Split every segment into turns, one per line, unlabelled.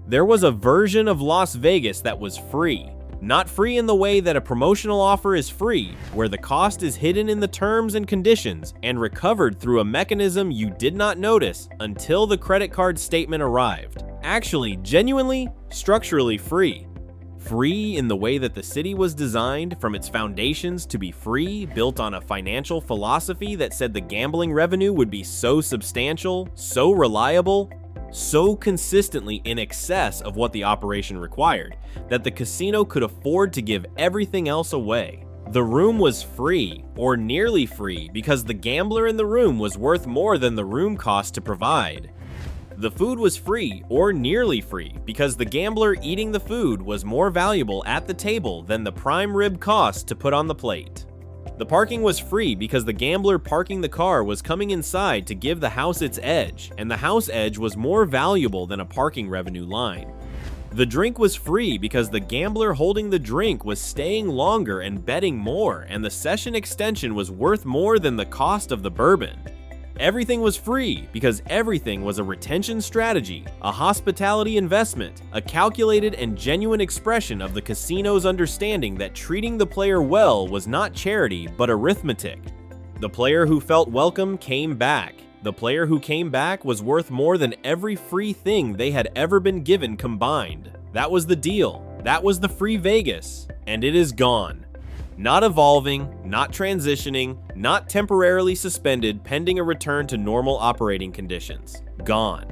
There was a version of Las Vegas that was free. Not free in the way that a promotional offer is free, where the cost is hidden in the terms and conditions and recovered through a mechanism you did not notice until the credit card statement arrived. Actually, genuinely, structurally free. Free in the way that the city was designed from its foundations to be free, built on a financial philosophy that said the gambling revenue would be so substantial, so reliable, so consistently in excess of what the operation required, that the casino could afford to give everything else away. The room was free, or nearly free, because the gambler in the room was worth more than the room cost to provide. The food was free, or nearly free, because the gambler eating the food was more valuable at the table than the prime rib cost to put on the plate. The parking was free because the gambler parking the car was coming inside to give the house its edge, and the house edge was more valuable than a parking revenue line. The drink was free because the gambler holding the drink was staying longer and betting more, and the session extension was worth more than the cost of the bourbon. Everything was free because everything was a retention strategy, a hospitality investment, a calculated and genuine expression of the casino's understanding that treating the player well was not charity but arithmetic. The player who felt welcome came back. The player who came back was worth more than every free thing they had ever been given combined. That was the deal. That was the free Vegas, and it is gone. Not evolving, not transitioning, not temporarily suspended pending a return to normal operating conditions. Gone.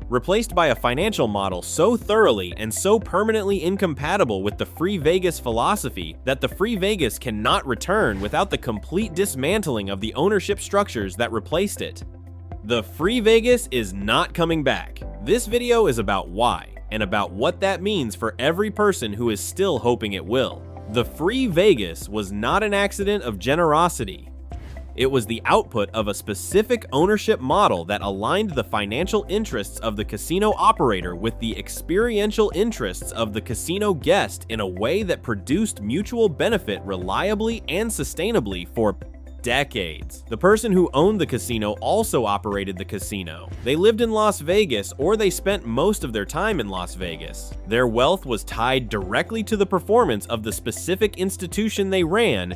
Replaced by a financial model so thoroughly and so permanently incompatible with the free Vegas philosophy that the free Vegas cannot return without the complete dismantling of the ownership structures that replaced it. The free Vegas is not coming back. This video is about why, and about what that means for every person who is still hoping it will. The free Vegas was not an accident of generosity. It was the output of a specific ownership model that aligned the financial interests of the casino operator with the experiential interests of the casino guest in a way that produced mutual benefit reliably and sustainably for decades. The person who owned the casino also operated the casino. They lived in Las Vegas, or they spent most of their time in Las Vegas. Their wealth was tied directly to the performance of the specific institution they ran,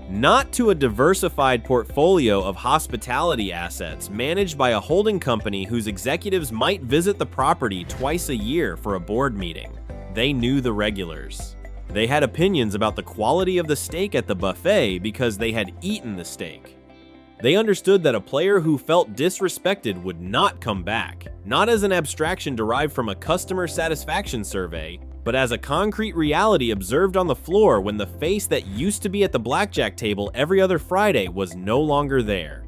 not to a diversified portfolio of hospitality assets managed by a holding company whose executives might visit the property twice a year for a board meeting. They knew the regulars. They had opinions about the quality of the steak at the buffet because they had eaten the steak. They understood that a player who felt disrespected would not come back, not as an abstraction derived from a customer satisfaction survey, but as a concrete reality observed on the floor when the face that used to be at the blackjack table every other Friday was no longer there.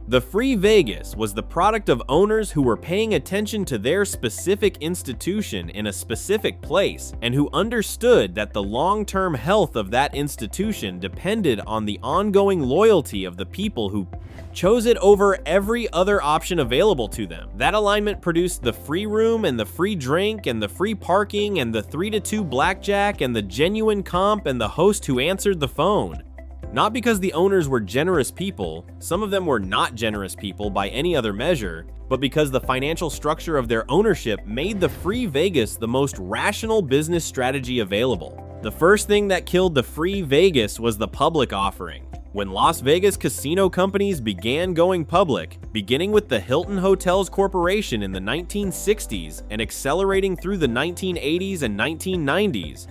The free Vegas was the product of owners who were paying attention to their specific institution in a specific place and who understood that the long-term health of that institution depended on the ongoing loyalty of the people who chose it over every other option available to them. That alignment produced the free room and the free drink and the free parking and the 3-2 blackjack and the genuine comp and the host who answered the phone. Not because the owners were generous people, some of them were not generous people by any other measure, but because the financial structure of their ownership made the free Vegas the most rational business strategy available. The first thing that killed the free Vegas was the public offering. When Las Vegas casino companies began going public, beginning with the Hilton Hotels Corporation in the 1960s and accelerating through the 1980s and 1990s,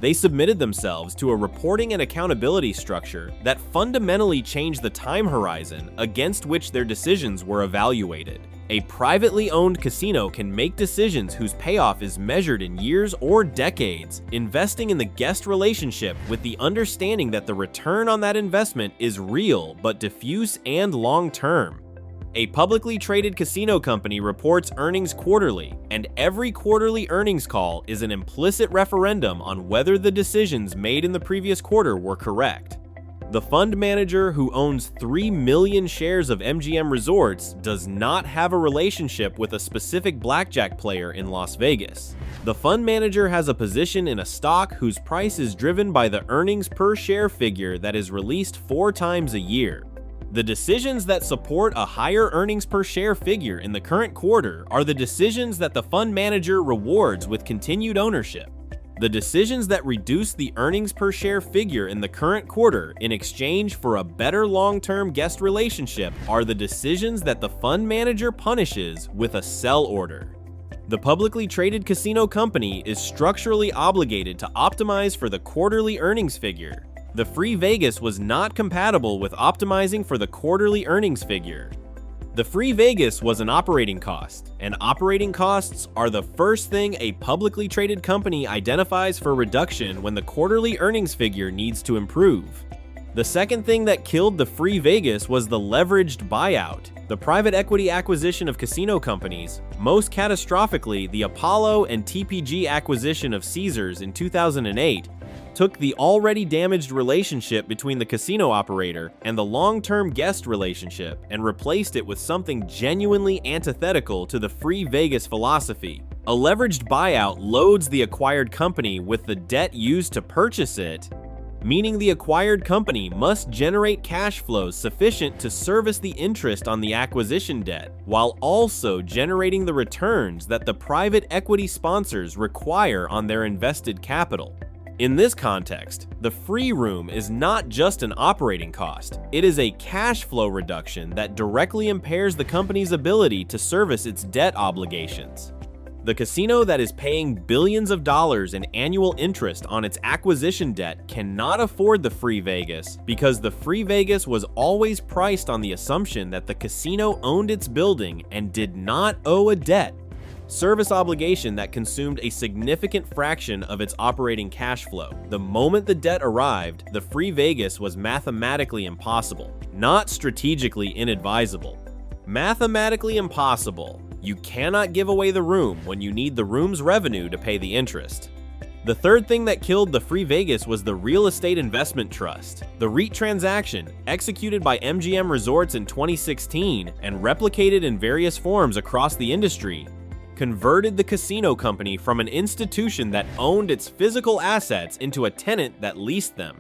they submitted themselves to a reporting and accountability structure that fundamentally changed the time horizon against which their decisions were evaluated. A privately owned casino can make decisions whose payoff is measured in years or decades, investing in the guest relationship with the understanding that the return on that investment is real but diffuse and long-term. A publicly traded casino company reports earnings quarterly, and every quarterly earnings call is an implicit referendum on whether the decisions made in the previous quarter were correct. The fund manager who owns 3 million shares of MGM Resorts does not have a relationship with a specific blackjack player in Las Vegas. The fund manager has a position in a stock whose price is driven by the earnings per share figure that is released 4 times a year. The decisions that support a higher earnings per share figure in the current quarter are the decisions that the fund manager rewards with continued ownership. The decisions that reduce the earnings per share figure in the current quarter in exchange for a better long-term guest relationship are the decisions that the fund manager punishes with a sell order. The publicly traded casino company is structurally obligated to optimize for the quarterly earnings figure. The Free Vegas was not compatible with optimizing for the quarterly earnings figure. The Free Vegas was an operating cost, and operating costs are the first thing a publicly traded company identifies for reduction when the quarterly earnings figure needs to improve. The second thing that killed the Free Vegas was the leveraged buyout, the private equity acquisition of casino companies, most catastrophically the Apollo and TPG acquisition of Caesars in 2008, took the already damaged relationship between the casino operator and the long-term guest relationship and replaced it with something genuinely antithetical to the Free Vegas philosophy. A leveraged buyout loads the acquired company with the debt used to purchase it, meaning the acquired company must generate cash flows sufficient to service the interest on the acquisition debt, while also generating the returns that the private equity sponsors require on their invested capital. In this context, the free room is not just an operating cost, it is a cash flow reduction that directly impairs the company's ability to service its debt obligations. The casino that is paying billions of dollars in annual interest on its acquisition debt cannot afford the Free Vegas because the Free Vegas was always priced on the assumption that the casino owned its building and did not owe a debt. Service obligation that consumed a significant fraction of its operating cash flow. The moment the debt arrived, the Free Vegas was mathematically impossible, not strategically inadvisable. Mathematically impossible. You cannot give away the room when you need the room's revenue to pay the interest. The third thing that killed the Free Vegas was the Real Estate Investment Trust. The REIT transaction, executed by MGM Resorts in 2016 and replicated in various forms across the industry, converted the casino company from an institution that owned its physical assets into a tenant that leased them.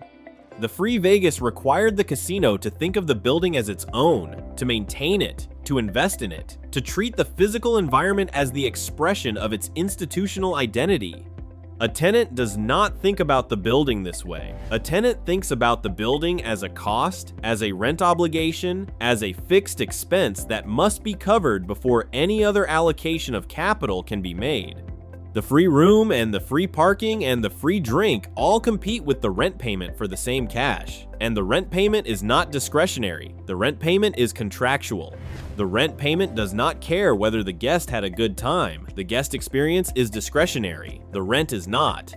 The Free Vegas required the casino to think of the building as its own, to maintain it, to invest in it, to treat the physical environment as the expression of its institutional identity. A tenant does not think about the building this way. A tenant thinks about the building as a cost, as a rent obligation, as a fixed expense that must be covered before any other allocation of capital can be made. The free room and the free parking and the free drink all compete with the rent payment for the same cash. And the rent payment is not discretionary. The rent payment is contractual. The rent payment does not care whether the guest had a good time. The guest experience is discretionary. The rent is not.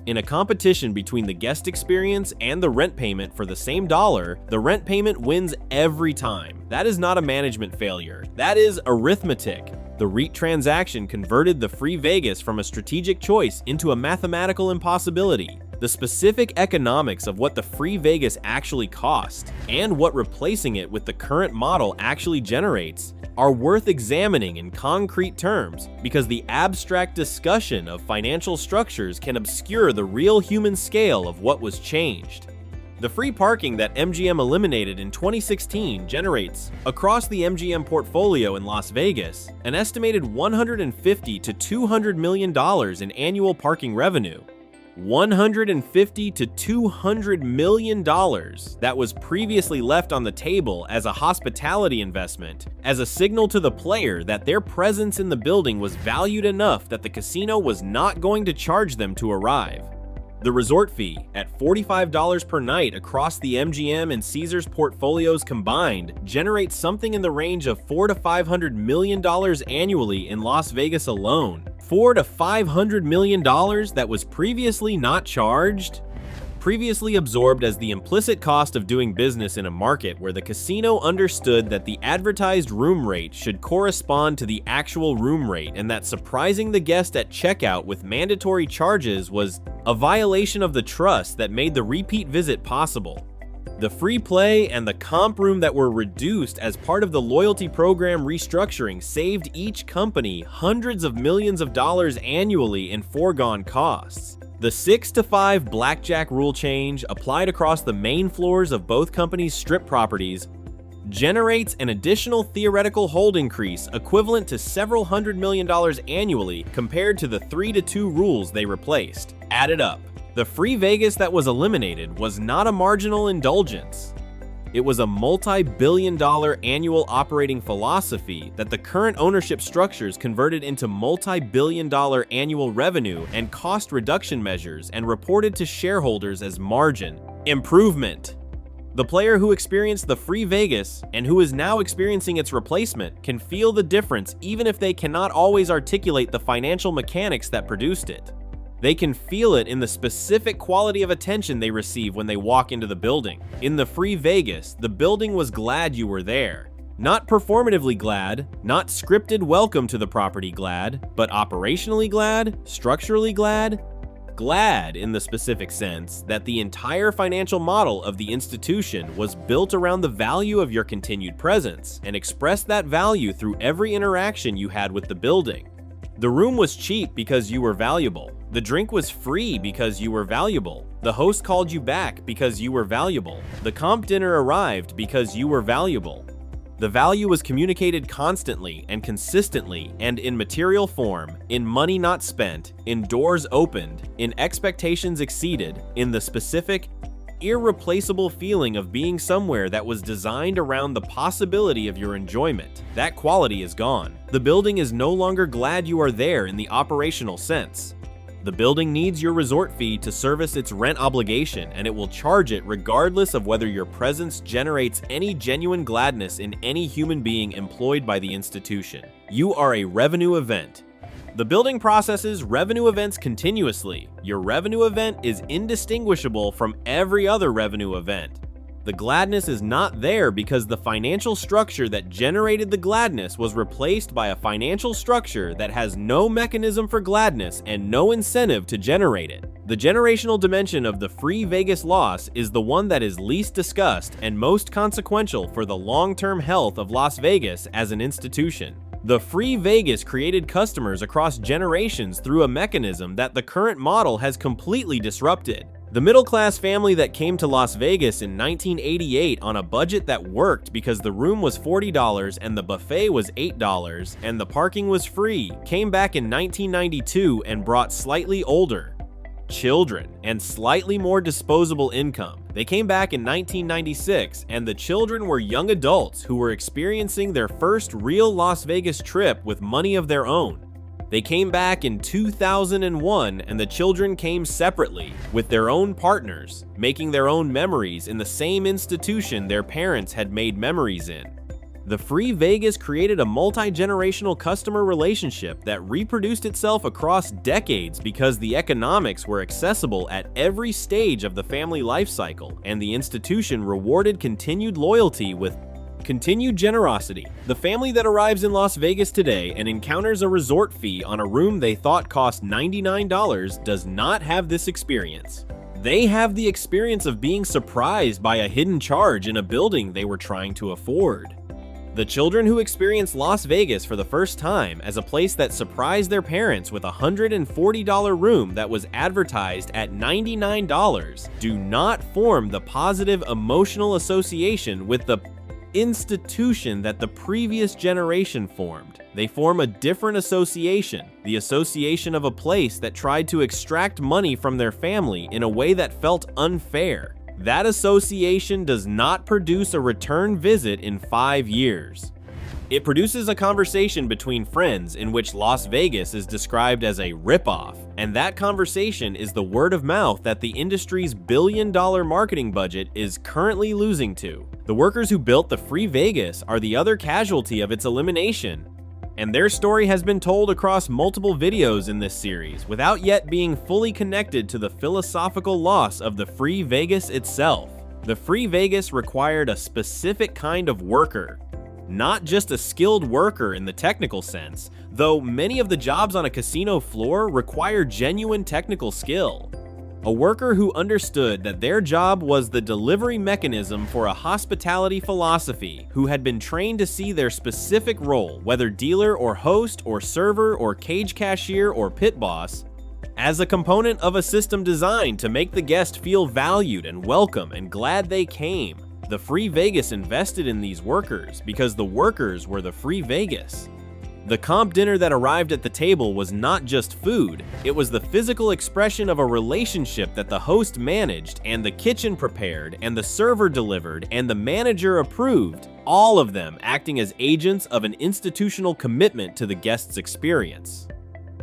In a competition between the guest experience and the rent payment for the same dollar, the rent payment wins every time. That is not a management failure. That is arithmetic. The REIT transaction converted the Free Vegas from a strategic choice into a mathematical impossibility. The specific economics of what the Free Vegas actually cost and what replacing it with the current model actually generates are worth examining in concrete terms because the abstract discussion of financial structures can obscure the real human scale of what was changed. The free parking that MGM eliminated in 2016 generates, across the MGM portfolio in Las Vegas, an estimated $150 to $200 million in annual parking revenue. $150 to $200 million that was previously left on the table as a hospitality investment, as a signal to the player that their presence in the building was valued enough that the casino was not going to charge them to arrive. The resort fee, at $45 per night across the MGM and Caesars portfolios combined, generates something in the range of $400 to $500 million annually in Las Vegas alone. $400 to $500 million that was previously not charged? Previously absorbed as the implicit cost of doing business in a market where the casino understood that the advertised room rate should correspond to the actual room rate and that surprising the guest at checkout with mandatory charges was a violation of the trust that made the repeat visit possible. The free play and the comp room that were reduced as part of the loyalty program restructuring saved each company hundreds of millions of dollars annually in foregone costs. The 6 to 5 blackjack rule change applied across the main floors of both companies' strip properties generates an additional theoretical hold increase equivalent to several $100 million annually compared to the 3-to-2 rules they replaced. Add it up. The free Vegas that was eliminated was not a marginal indulgence. It was a multi-billion-dollar annual operating philosophy that the current ownership structures converted into multi-billion-dollar annual revenue and cost reduction measures and reported to shareholders as margin improvement. The player who experienced the free Vegas and who is now experiencing its replacement can feel the difference even if they cannot always articulate the financial mechanics that produced it. They can feel it in the specific quality of attention they receive when they walk into the building. In the free Vegas, the building was glad you were there. Not performatively glad, not scripted welcome to the property glad, but operationally glad, structurally glad. Glad in the specific sense that the entire financial model of the institution was built around the value of your continued presence and expressed that value through every interaction you had with the building. The room was cheap because you were valuable. The drink was free because you were valuable. The host called you back because you were valuable. The comp dinner arrived because you were valuable. The value was communicated constantly and consistently and in material form, in money not spent, in doors opened, in expectations exceeded, in the specific, irreplaceable feeling of being somewhere that was designed around the possibility of your enjoyment. That quality is gone. The building is no longer glad you are there in the operational sense. The building needs your resort fee to service its rent obligation, and it will charge it regardless of whether your presence generates any genuine gladness in any human being employed by the institution. You are a revenue event. The building processes revenue events continuously. Your revenue event is indistinguishable from every other revenue event. The gladness is not there because the financial structure that generated the gladness was replaced by a financial structure that has no mechanism for gladness and no incentive to generate it. The generational dimension of the free Vegas loss is the one that is least discussed and most consequential for the long-term health of Las Vegas as an institution. The free Vegas created customers across generations through a mechanism that the current model has completely disrupted. The middle-class family that came to Las Vegas in 1988 on a budget that worked because the room was $40 and the buffet was $8 and the parking was free came back in 1992 and brought slightly older children and slightly more disposable income. They came back in 1996 and the children were young adults who were experiencing their first real Las Vegas trip with money of their own. They came back in 2001 and the children came separately with their own partners, making their own memories in the same institution their parents had made memories in. The free Vegas created a multi-generational customer relationship that reproduced itself across decades because the economics were accessible at every stage of the family life cycle, and the institution rewarded continued loyalty with continued generosity. The family that arrives in Las Vegas today and encounters a resort fee on a room they thought cost $99 does not have this experience. They have the experience of being surprised by a hidden charge in a building they were trying to afford. The children who experience Las Vegas for the first time as a place that surprised their parents with a $140 room that was advertised at $99 do not form the positive emotional association with the institution that the previous generation formed. They form a different association, the association of a place that tried to extract money from their family in a way that felt unfair. That association does not produce a return visit in 5 years. It produces a conversation between friends in which Las Vegas is described as a ripoff, and that conversation is the word of mouth that the industry's billion-dollar marketing budget is currently losing to. The workers who built the free Vegas are the other casualty of its elimination, and their story has been told across multiple videos in this series without yet being fully connected to the philosophical loss of the free Vegas itself. The free Vegas required a specific kind of worker, not just a skilled worker in the technical sense, though many of the jobs on a casino floor require genuine technical skill. A worker who understood that their job was the delivery mechanism for a hospitality philosophy, who had been trained to see their specific role, whether dealer or host or server or cage cashier or pit boss, as a component of a system designed to make the guest feel valued and welcome and glad they came. The Free Vegas invested in these workers because the workers were the Free Vegas. The comp dinner that arrived at the table was not just food, it was the physical expression of a relationship that the host managed, and the kitchen prepared, and the server delivered, and the manager approved, all of them acting as agents of an institutional commitment to the guest's experience.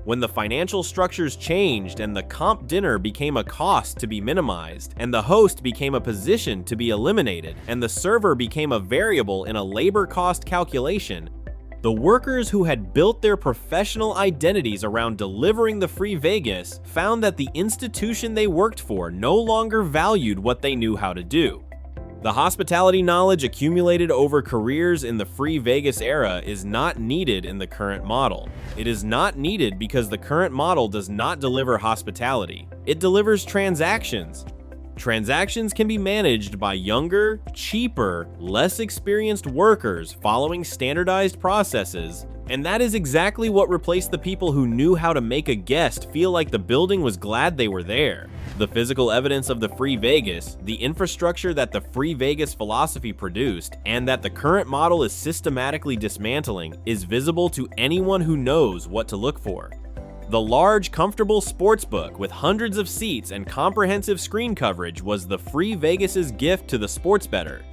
When the financial structures changed and the comp dinner became a cost to be minimized, and the host became a position to be eliminated, and the server became a variable in a labor cost calculation, the workers who had built their professional identities around delivering the Free Vegas found that the institution they worked for no longer valued what they knew how to do. The hospitality knowledge accumulated over careers in the Free Vegas era is not needed in the current model. It is not needed because the current model does not deliver hospitality. It delivers transactions. Transactions can be managed by younger, cheaper, less experienced workers following standardized processes, and that is exactly what replaced the people who knew how to make a guest feel like the building was glad they were there. The physical evidence of the Free Vegas, the infrastructure that the Free Vegas philosophy produced, and that the current model is systematically dismantling is visible to anyone who knows what to look for. The large, comfortable sportsbook with hundreds of seats and comprehensive screen coverage was the Free Vegas's gift to the sports bettor.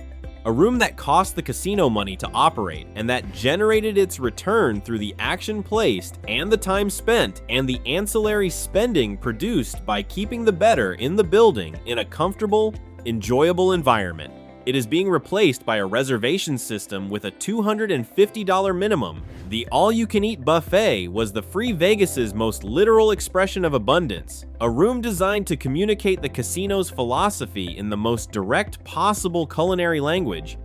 A room that cost the casino money to operate and that generated its return through the action placed and the time spent and the ancillary spending produced by keeping the bettor in the building in a comfortable, enjoyable environment. It is being replaced by a reservation system with a $250 minimum. The all-you-can-eat buffet was the Free Vegas's most literal expression of abundance, a room designed to communicate the casino's philosophy in the most direct possible culinary language.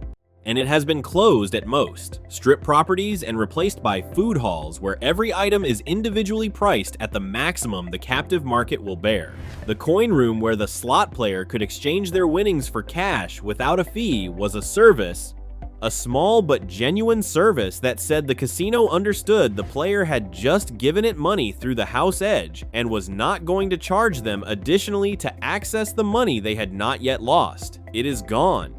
And it has been closed at most, strip properties, and replaced by food halls where every item is individually priced at the maximum the captive market will bear. The coin room where the slot player could exchange their winnings for cash without a fee was a service, a small but genuine service that said the casino understood the player had just given it money through the house edge and was not going to charge them additionally to access the money they had not yet lost. It is gone.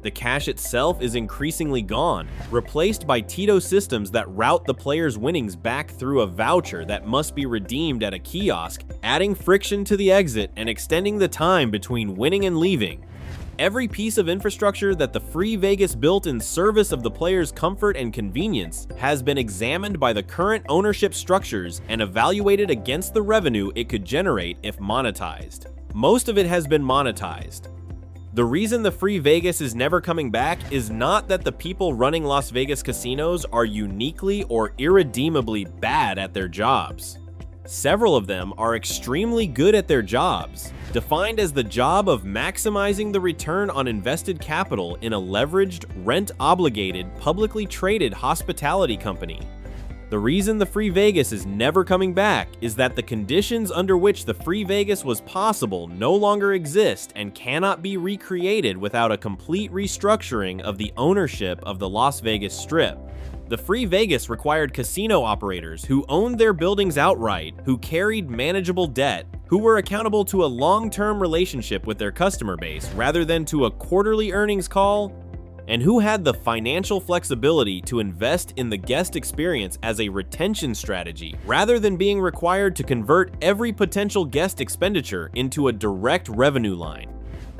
The cash itself is increasingly gone, replaced by Tito systems that route the player's winnings back through a voucher that must be redeemed at a kiosk, adding friction to the exit and extending the time between winning and leaving. Every piece of infrastructure that the Free Vegas built in service of the player's comfort and convenience has been examined by the current ownership structures and evaluated against the revenue it could generate if monetized. Most of it has been monetized. The reason the Free Vegas is never coming back is not that the people running Las Vegas casinos are uniquely or irredeemably bad at their jobs. Several of them are extremely good at their jobs, defined as the job of maximizing the return on invested capital in a leveraged, rent-obligated, publicly traded hospitality company. The reason the Free Vegas is never coming back is that the conditions under which the Free Vegas was possible no longer exist and cannot be recreated without a complete restructuring of the ownership of the Las Vegas Strip. The Free Vegas required casino operators who owned their buildings outright, who carried manageable debt, who were accountable to a long-term relationship with their customer base rather than to a quarterly earnings call, and who had the financial flexibility to invest in the guest experience as a retention strategy, rather than being required to convert every potential guest expenditure into a direct revenue line.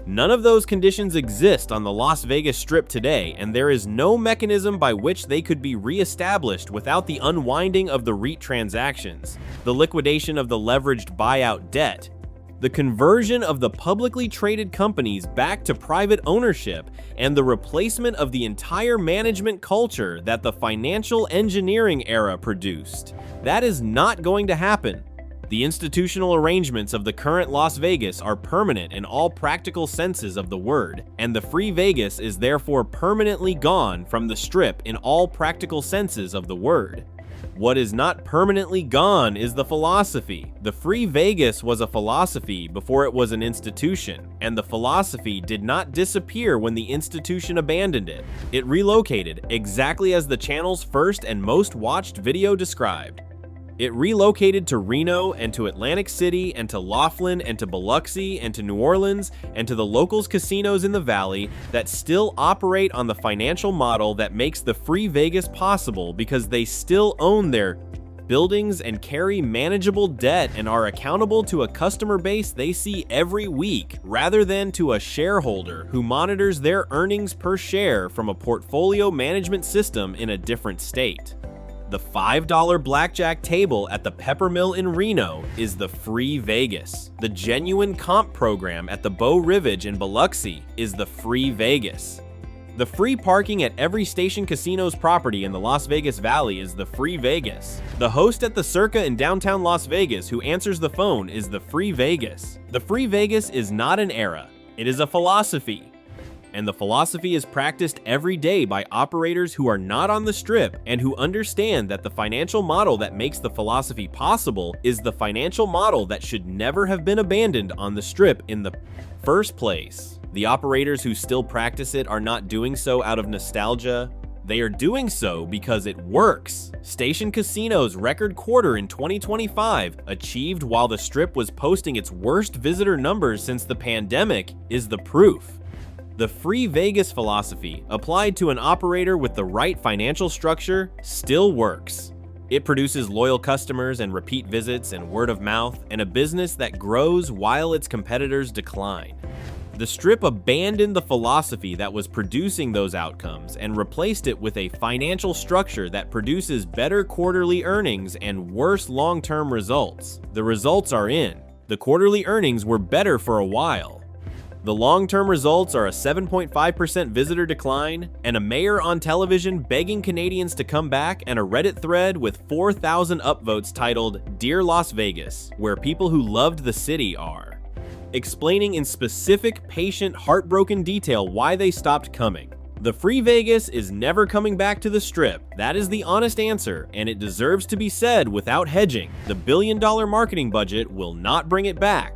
None of those conditions exist on the Las Vegas Strip today, and there is no mechanism by which they could be re-established without the unwinding of the REIT transactions, the liquidation of the leveraged buyout debt, the conversion of the publicly traded companies back to private ownership, and the replacement of the entire management culture that the financial engineering era produced. That is not going to happen. The institutional arrangements of the current Las Vegas are permanent in all practical senses of the word, and the Free Vegas is therefore permanently gone from the Strip in all practical senses of the word. What is not permanently gone is the philosophy. The Free Vegas was a philosophy before it was an institution, and the philosophy did not disappear when the institution abandoned it. It relocated, exactly as the channel's first and most watched video described. It relocated to Reno and to Atlantic City and to Laughlin and to Biloxi and to New Orleans and to the locals casinos in the valley that still operate on the financial model that makes the free Vegas possible because they still own their buildings and carry manageable debt and are accountable to a customer base they see every week, rather than to a shareholder who monitors their earnings per share from a portfolio management system in a different state. The $5 blackjack table at the Peppermill in Reno is the free Vegas. The genuine comp program at the Beau Rivage in Biloxi is the free Vegas. The free parking at every Station Casino's property in the Las Vegas Valley is the free Vegas. The host at the Circa in downtown Las Vegas who answers the phone is the free Vegas. The free Vegas is not an era, it is a philosophy. And the philosophy is practiced every day by operators who are not on the Strip and who understand that the financial model that makes the philosophy possible is the financial model that should never have been abandoned on the Strip in the first place. The operators who still practice it are not doing so out of nostalgia. They are doing so because it works. Station Casino's record quarter in 2025, achieved while the Strip was posting its worst visitor numbers since the pandemic, is the proof. The free Vegas philosophy, applied to an operator with the right financial structure, still works. It produces loyal customers and repeat visits and word of mouth, and a business that grows while its competitors decline. The Strip abandoned the philosophy that was producing those outcomes and replaced it with a financial structure that produces better quarterly earnings and worse long-term results. The results are in. The quarterly earnings were better for a while. The long-term results are a 7.5% visitor decline, and a mayor on television begging Canadians to come back, and a Reddit thread with 4,000 upvotes titled "Dear Las Vegas," where people who loved the city are, explaining in specific, patient, heartbroken detail why they stopped coming. The free Vegas is never coming back to the Strip. That is the honest answer, and it deserves to be said without hedging. The billion-dollar marketing budget will not bring it back.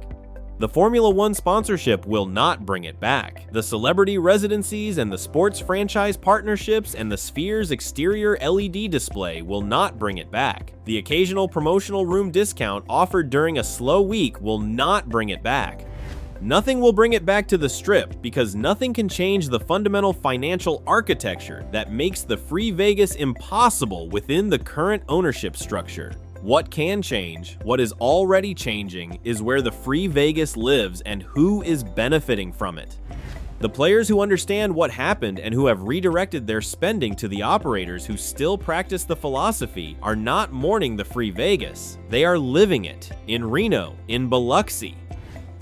The Formula One sponsorship will not bring it back. The celebrity residencies and the sports franchise partnerships and the Sphere's exterior LED display will not bring it back. The occasional promotional room discount offered during a slow week will not bring it back. Nothing will bring it back to the Strip because nothing can change the fundamental financial architecture that makes the free Vegas impossible within the current ownership structure. What can change, what is already changing, is where the free Vegas lives and who is benefiting from it. The players who understand what happened and who have redirected their spending to the operators who still practice the philosophy are not mourning the free Vegas. They are living it in Reno, in Biloxi,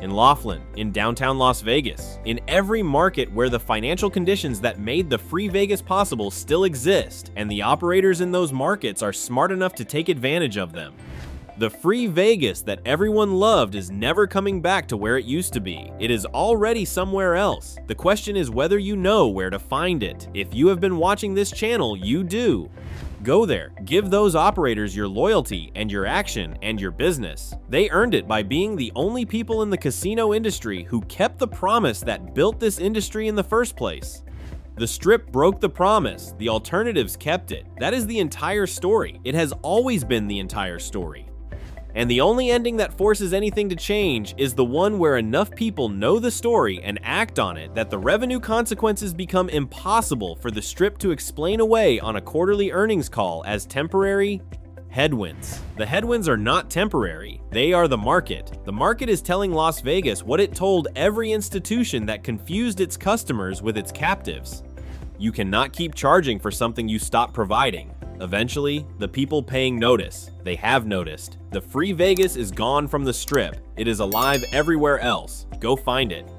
in Laughlin, in downtown Las Vegas, in every market where the financial conditions that made the free Vegas possible still exist, and the operators in those markets are smart enough to take advantage of them. The free Vegas that everyone loved is never coming back to where it used to be. It is already somewhere else. The question is whether you know where to find it. If you have been watching this channel, you do. Go there, give those operators your loyalty and your action and your business. They earned it by being the only people in the casino industry who kept the promise that built this industry in the first place. The Strip broke the promise, the alternatives kept it. That is the entire story. It has always been the entire story. And the only ending that forces anything to change is the one where enough people know the story and act on it that the revenue consequences become impossible for the Strip to explain away on a quarterly earnings call as temporary headwinds. The headwinds are not temporary, they are the market. The market is telling Las Vegas what it told every institution that confused its customers with its captives. You cannot keep charging for something you stop providing. Eventually, the people paying notice. They have noticed. The free Vegas is gone from the Strip. It is alive everywhere else. Go find it.